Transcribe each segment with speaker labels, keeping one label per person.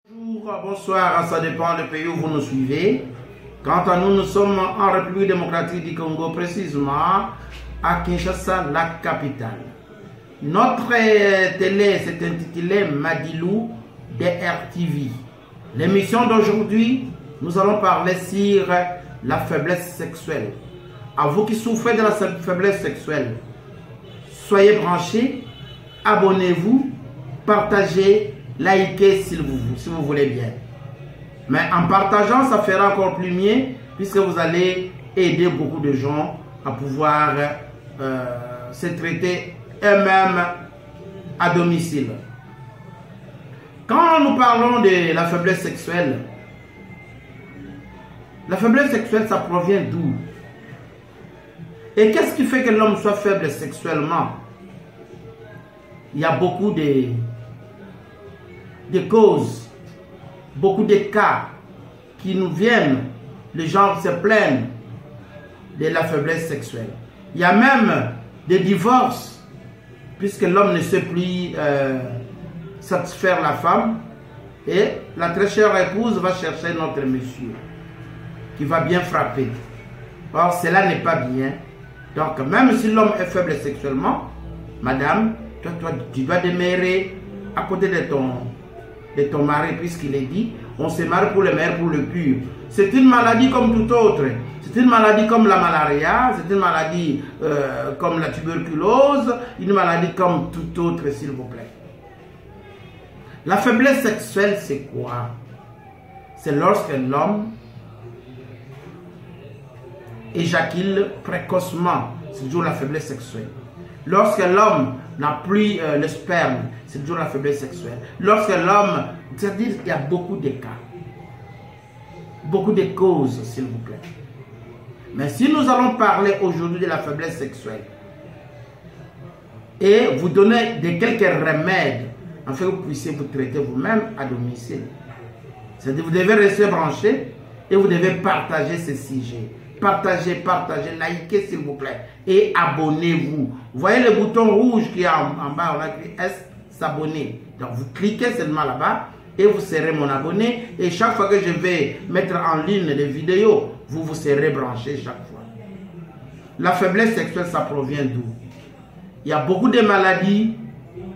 Speaker 1: Bonjour, bonsoir, ça dépend du pays où vous nous suivez. Quant à nous, nous sommes en République démocratique du Congo, précisément à Kinshasa, la capitale. Notre télé s'est intitulée Madilou DRTV. L'émission d'aujourd'hui, nous allons parler sur la faiblesse sexuelle. À vous qui souffrez de la faiblesse sexuelle, soyez branchés, abonnez-vous, partagez, likez si vous voulez bien. Mais en partageant, ça fera encore plus mieux puisque vous allez aider beaucoup de gens à pouvoir se traiter eux-mêmes à domicile. Quand nous parlons de la faiblesse sexuelle, ça provient d'où? Et qu'est-ce qui fait que l'homme soit faible sexuellement? Il y a beaucoup de causes, beaucoup de cas qui nous viennent, les gens se plaignent de la faiblesse sexuelle. Il y a même des divorces, puisque l'homme ne sait plus satisfaire la femme, et la très chère épouse va chercher notre monsieur, qui va bien frapper. Or, cela n'est pas bien. Donc, même si l'homme est faible sexuellement, madame, toi, tu dois demeurer à côté de ton mari, puisqu'il est dit, on se marie pour le meilleur, pour le pur. C'est une maladie comme toute autre. C'est une maladie comme la malaria, c'est une maladie comme la tuberculose, une maladie comme toute autre, s'il vous plaît. La faiblesse sexuelle, c'est quoi? C'est lorsque l'homme éjacule précocement, c'est toujours la faiblesse sexuelle. Lorsque l'homme n'a plus le sperme, c'est toujours la faiblesse sexuelle. Lorsque l'homme, c'est-à-dire qu'il y a beaucoup de cas, beaucoup de causes, s'il vous plaît. Mais si nous allons parler aujourd'hui de la faiblesse sexuelle et vous donner quelques remèdes afin que vous puissiez vous traiter vous-même à domicile, c'est-à-dire vous devez rester branché et vous devez partager ce sujet. Partagez, likez s'il vous plaît et abonnez-vous. Vous voyez le bouton rouge qui est en bas, on a écrit S, s'abonner. Donc vous cliquez seulement là-bas et vous serez mon abonné. Et chaque fois que je vais mettre en ligne des vidéos, vous serez branché chaque fois. La faiblesse sexuelle, ça provient d'où? Il y a beaucoup de maladies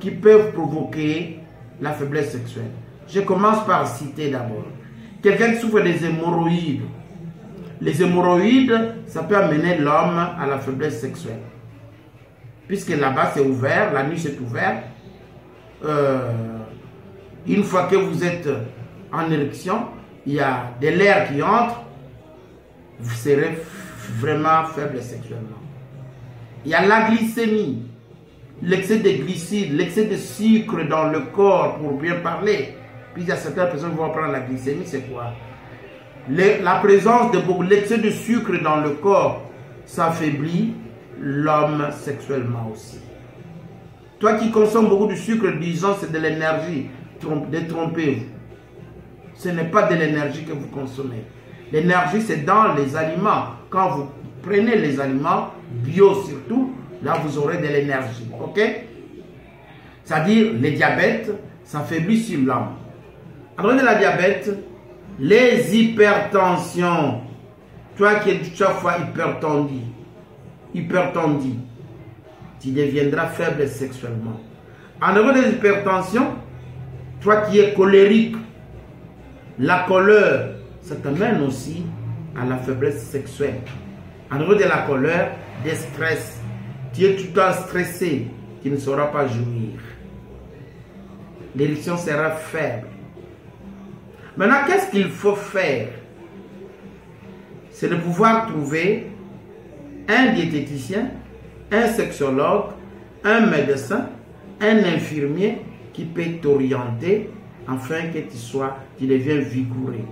Speaker 1: qui peuvent provoquer la faiblesse sexuelle. Je commence par citer d'abord. Quelqu'un qui souffre des hémorroïdes. Les hémorroïdes, ça peut amener l'homme à la faiblesse sexuelle. Puisque là-bas, c'est ouvert, la nuit, c'est ouvert. Une fois que vous êtes en érection, il y a de l'air qui entre, vous serez vraiment faible sexuellement. Il y a la glycémie, l'excès de glucides, l'excès de sucre dans le corps, pour bien parler. Puis il y a certaines personnes qui vont prendre la glycémie, c'est quoi? La présence de l'excès de sucre dans le corps, ça affaiblit l'homme sexuellement aussi. Toi qui consommes beaucoup de sucre, disons c'est de l'énergie, détrompez-vous. Ce n'est pas de l'énergie que vous consommez. L'énergie, c'est dans les aliments. Quand vous prenez les aliments, bio surtout, là vous aurez de l'énergie. Ok? C'est-à-dire, le diabète, ça affaiblit sur l'homme. Après de la diabète, les hypertensions, toi qui es chaque fois hypertendu, tu deviendras faible sexuellement. En dehors des hypertensions, toi qui es colérique, la colère, ça t'amène aussi à la faiblesse sexuelle. En dehors de la colère, des stress, tu es tout le temps stressé, tu ne sauras pas jouir. L'érection sera faible. Maintenant, qu'est-ce qu'il faut faire? C'est de pouvoir trouver un diététicien, un sexologue, un médecin, un infirmier qui peut t'orienter afin que tu deviennes vigoureux.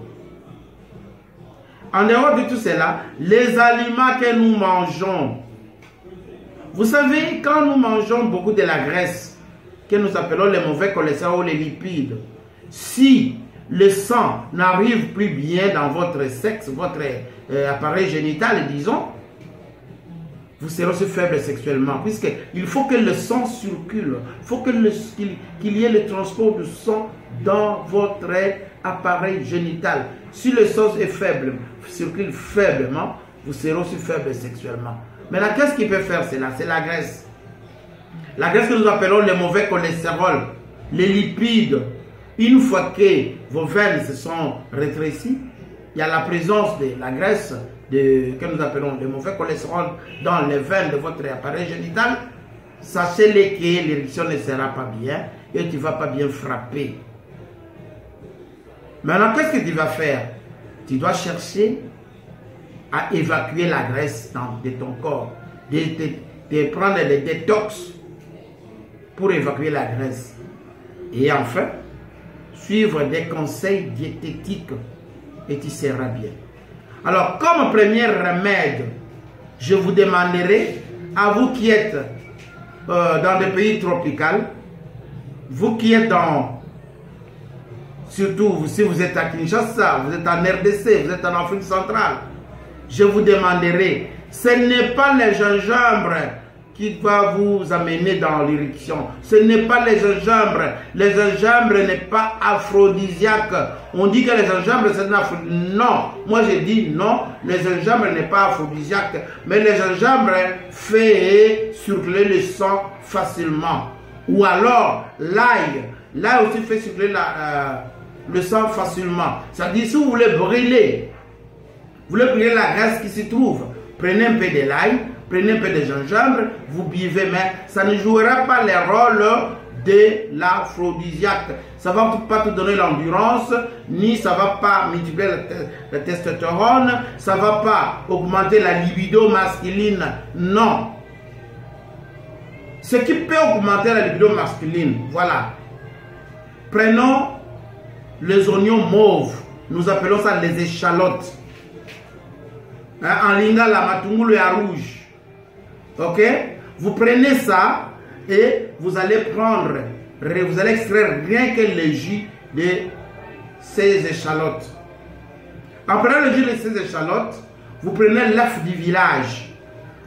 Speaker 1: En dehors de tout cela, les aliments que nous mangeons. Vous savez, quand nous mangeons beaucoup de la graisse, que nous appelons les mauvais cholestérol ou les lipides, si le sang n'arrive plus bien dans votre sexe, votre appareil génital, disons, vous serez aussi faible sexuellement, puisqu'il faut que le sang circule, il faut qu'il y ait le transport du sang dans votre appareil génital. Si le sang est faible, circule faiblement, vous serez aussi faible sexuellement. Maintenant, qu'est-ce qui peut faire cela? C'est la graisse. La graisse que nous appelons le mauvais cholestérol, les lipides. Une fois que vos veines se sont rétrécies, il y a la présence de la graisse que nous appelons le mauvais cholestérol dans les veines de votre appareil génital. Sachez-le que l'érection ne sera pas bien et tu ne vas pas bien frapper. Maintenant, qu'est-ce que tu vas faire? Tu dois chercher à évacuer la graisse de ton corps, de prendre des détox pour évacuer la graisse. Et enfin, suivre des conseils diététiques et tu seras bien. Alors, comme premier remède, je vous demanderai, à vous qui êtes dans des pays tropicaux, vous qui êtes surtout si vous êtes à Kinshasa, vous êtes en RDC, vous êtes en Afrique centrale, je vous demanderai, ce n'est pas le gingembre qui va vous amener dans l'érection. Ce n'est pas le gingembre. Le gingembre n'est pas aphrodisiaque. On dit que le gingembre c'est un aphrodisiaque. Non, moi je dis non, le gingembre n'est pas aphrodisiaque. Mais le gingembre fait circuler le sang facilement. Ou alors l'ail. L'ail aussi fait circuler le sang facilement. C'est-à-dire si vous voulez brûler la graisse qui s'y trouve, prenez un peu de l'ail, prenez un peu de gingembre, vous buvez, mais ça ne jouera pas le rôle de l'aphrodisiaque. Ça ne va pas te donner l'endurance, ni ça ne va pas multiplier la testostérone, ça ne va pas augmenter la libido masculine. Non. Ce qui peut augmenter la libido masculine, voilà. Prenons les oignons mauves, nous appelons ça les échalotes. En lingala, la matungulu est rouge. Ok? Vous prenez ça et vous allez extraire rien que le jus de ces échalotes. En prenant le jus de ces échalotes, vous prenez l'œuf du village.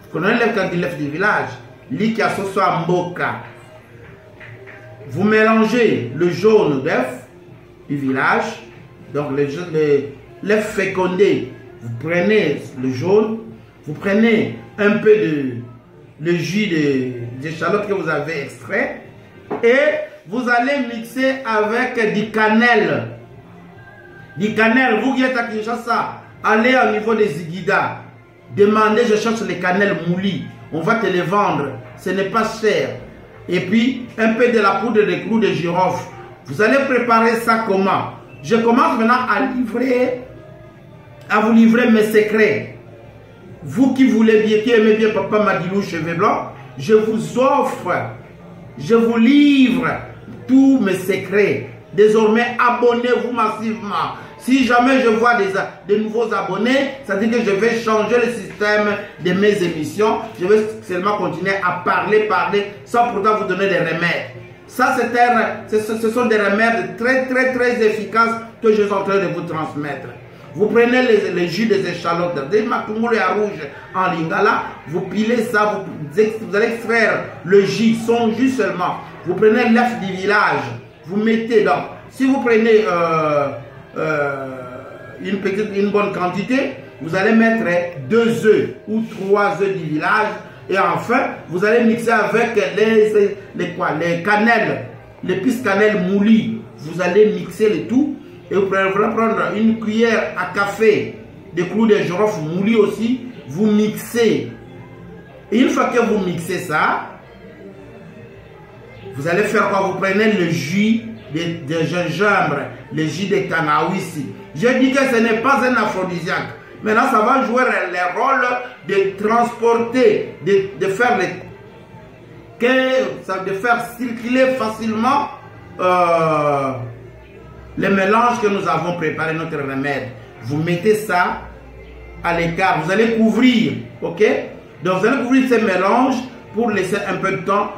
Speaker 1: Vous connaissez l'œuf du village? L'iki soit mboka. Vous mélangez le jaune d'œuf du village, donc l'œuf fécondé. Vous prenez le jaune, vous prenez un peu de le jus d'échalote que vous avez extrait et vous allez mixer avec du cannelle. Du cannelle, vous qui êtes à Kinshasa, allez au niveau des Zigida, demandez, je cherche les cannelles moulis, on va te les vendre, ce n'est pas cher. Et puis un peu de la poudre de clous de girofle. Vous allez préparer ça comment? Je commence maintenant à vous livrer mes secrets. Vous qui voulez bien, qui aimez bien Papa Madilou Cheveux Blancs, je vous offre, je vous livre tous mes secrets. Désormais, abonnez-vous massivement. Si jamais je vois de nouveaux abonnés, ça veut dire que je vais changer le système de mes émissions. Je vais seulement continuer à parler, sans pourtant vous donner des remèdes. Ça, ce sont des remèdes très efficaces que je suis en train de vous transmettre. Vous prenez les jus des échalotes, des matungulu à rouge en lingala, vous pilez ça, vous allez extraire le jus, son jus seulement. Vous prenez l'œuf du village, vous mettez donc, si vous prenez une bonne quantité, vous allez mettre 2 œufs ou 3 œufs du village. Et enfin, vous allez mixer avec les cannelles, l'épice cannelle moulie. Vous allez mixer le tout. Et vous allez prendre une cuillère à café de clous de girofle moulis aussi. Vous mixez. Et une fois que vous mixez ça, vous allez faire quoi? Vous prenez le jus de gingembre, le jus de cannabis. Je dis que ce n'est pas un aphrodisiaque. Maintenant, ça va jouer le rôle de transporter, de faire circuler facilement les mélanges que nous avons préparé, notre remède. Vous mettez ça à l'écart, vous allez couvrir, ok? Donc vous allez couvrir ces mélanges pour laisser un peu de temps.